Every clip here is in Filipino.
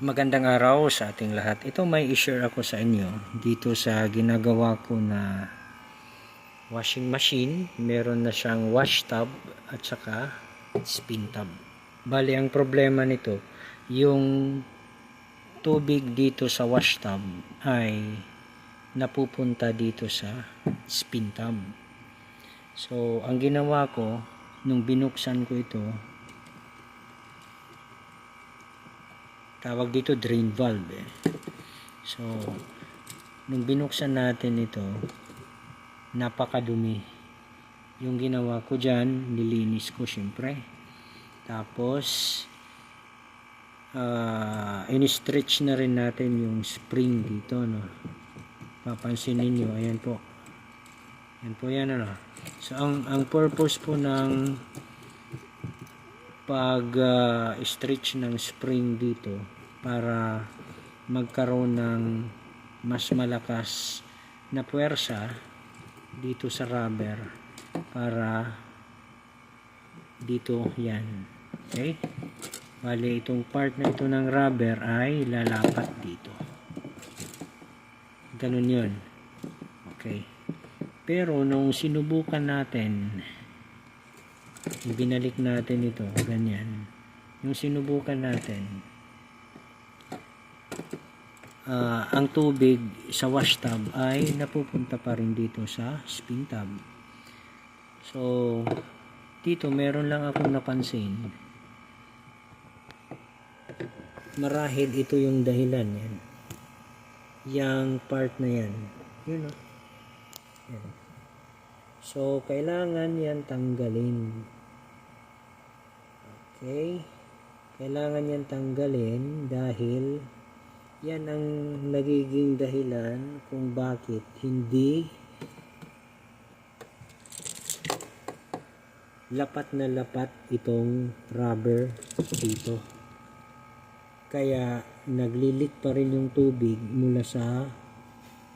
Magandang araw sa ating lahat. Ito may i-share ako sa inyo dito sa ginagawa ko na washing machine. Meron na siyang wash tub at saka spin tub. Bali, ang problema nito, yung tubig dito sa wash tub ay napupunta dito sa spin tub. So, ang ginawa ko, nung binuksan ko ito, tawag dito drain valve So, nung binuksan natin ito, napakadumi. Yung ginawa ko dyan, nilinis ko syempre. Tapos, in-stretch na rin natin yung spring dito, no. Papansin niyo, ayan po. Ayan po yan, ano. So, ang purpose po ng pag-stretch ng spring dito para magkaroon ng mas malakas na puwersa dito sa rubber para dito yan. Okay? Bali, itong part na ito ng rubber ay lalapat dito. Ganun yun. Okay. Pero nung sinubukan natin, binalik natin ito, ganyan. Yung sinubukan natin, ang tubig sa wash tub ay napupunta pa rin dito sa spin tub. So, dito meron lang akong napansin. Marahil ito yung dahilan yan. Yang part na yan. Yun o. Yan. So, kailangan yan tanggalin. Okay? Kailangan yan tanggalin dahil yan ang nagiging dahilan kung bakit hindi lapat na lapat itong rubber dito. Kaya naglilik pa rin yung tubig mula sa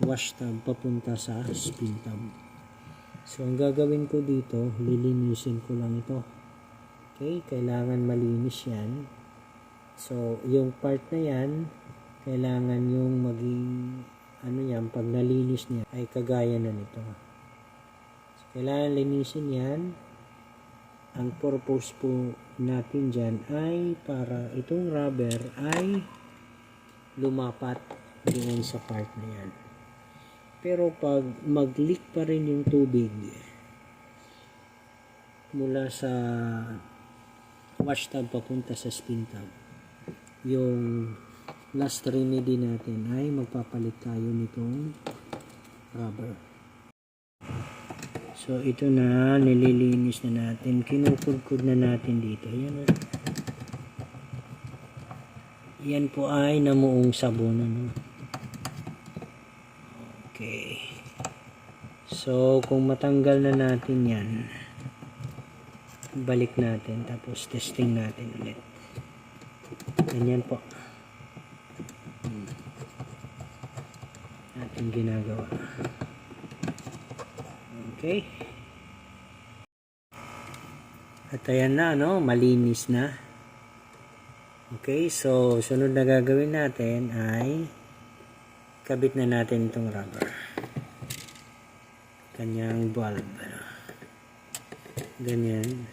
wash tub papunta sa spin tub. So, ang gagawin ko dito, lilinisin ko lang ito. Okay, kailangan malinis yan. So, yung part na yan, kailangan yung maging, yan, pag nalinis niya, ay kagaya na nito. So, kailangan linisin yan. Ang purpose po natin dyan ay para itong rubber ay lumapat doon sa part na yan. Pero pag mag-leak pa rin yung tubig mula sa wash tub papunta sa spin tub, yung last remedy natin ay magpapalit tayo nitong rubber. So, ito na, nililinis na natin. Kinukudkud na natin dito. Yan, yan po ay namuong sabon. Ano? Okay. So, kung matanggal na natin yan, balik natin. Tapos, testing natin ulit. Ganyan po. Ating ginagawa. Okay. At ayan na, no? Malinis na. Okay, so sunod na gagawin natin ay kabit na natin itong rubber. Kanyang valve. Ano? Ganyan.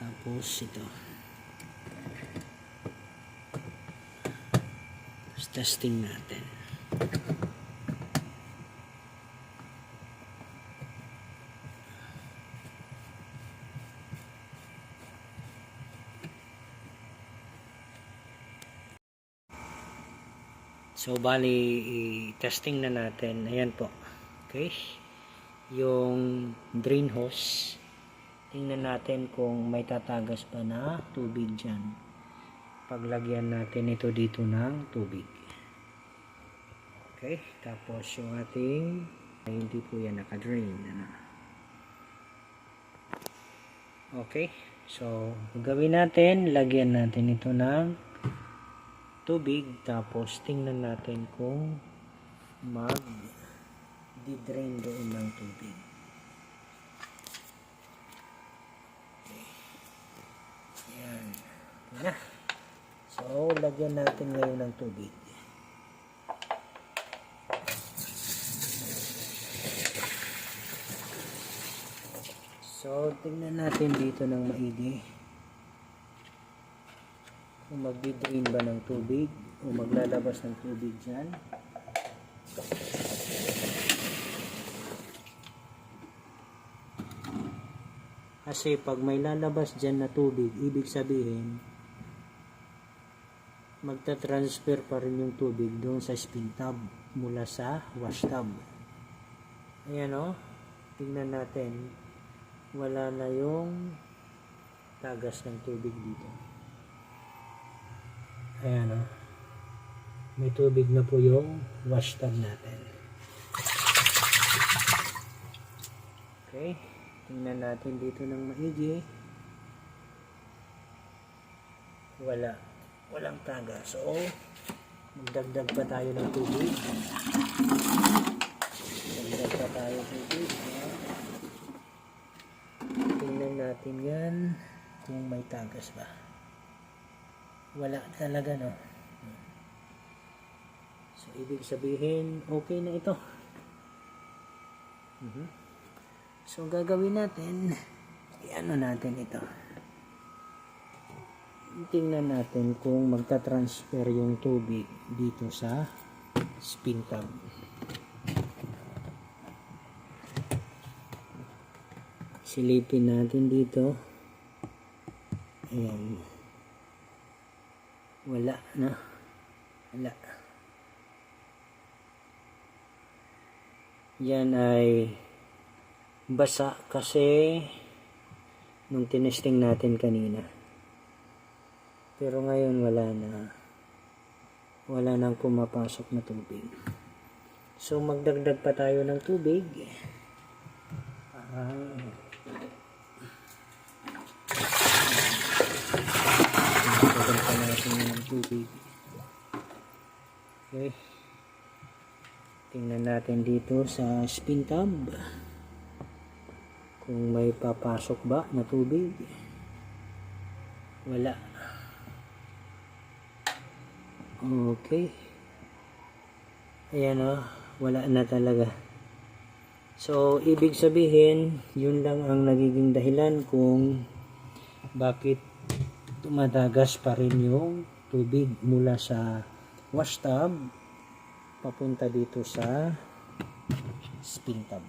Tapos ito. Tapos testing natin. So, bali, testing na natin. Ayan po. Okay. Yung drain hose. Tingnan natin kung may tatagas pa na tubig dyan. Paglagyan natin ito dito ng tubig. Okay. Tapos, yung ating hindi po yan naka-drain. Ano? Okay. So, gawin natin, lagyan natin ito ng tubig, tapos tingnan natin kung mag-drain doon ng tubig. Okay. Ayan. So, lagyan natin ngayon ng tubig. So, tingnan natin dito ng maigi kung magdi-drain ba ng tubig o maglalabas ng tubig dyan. Kasi pag may lalabas dyan na tubig, ibig sabihin magta-transfer pa rin yung tubig doon sa spin tub mula sa wash tub. Ayan o, tingnan natin, wala na yung tagas ng tubig dito. Ayan o, may tubig na po yung wash tub natin. Okay, tingnan natin dito ng maigi. Walang tagas. So, magdagdag pa tayo ng tubig. Magdagdag pa tayo ng tubig. Tingnan natin yan kung may tagas ba. Wala talaga, no? So, ibig sabihin, okay na ito. So, gagawin natin, i-ano natin ito. Tingnan natin kung magta-transfer yung tubig dito sa spin tub. Silipin natin dito. Ayan. Wala na. Wala. Yan ay basa kasi nung tinesting natin kanina. Pero ngayon wala na. Wala nang pumapasok na tubig. So magdagdag pa tayo ng tubig. Magdagdag pa natin ng tubig. Okay. Tingnan natin dito sa spin tub kung may papasok ba na tubig. Wala. Okay. Ayan o, wala na talaga. So, ibig sabihin, yun lang ang nagiging dahilan kung bakit tumatagas pa rin yung tubig mula sa wash tub papunta dito sa spin tub.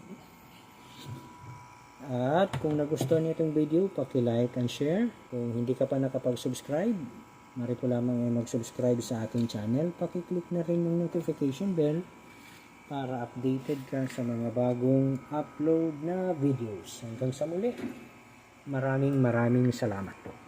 At kung nagustuhan niyo itong video, paki-like and share. Kung hindi ka pa nakapag-subscribe, mari po lamang ay mag-subscribe sa aking channel. Paki-click na rin yung notification bell para updated ka sa mga bagong upload na videos. Hanggang sa muli, maraming salamat po.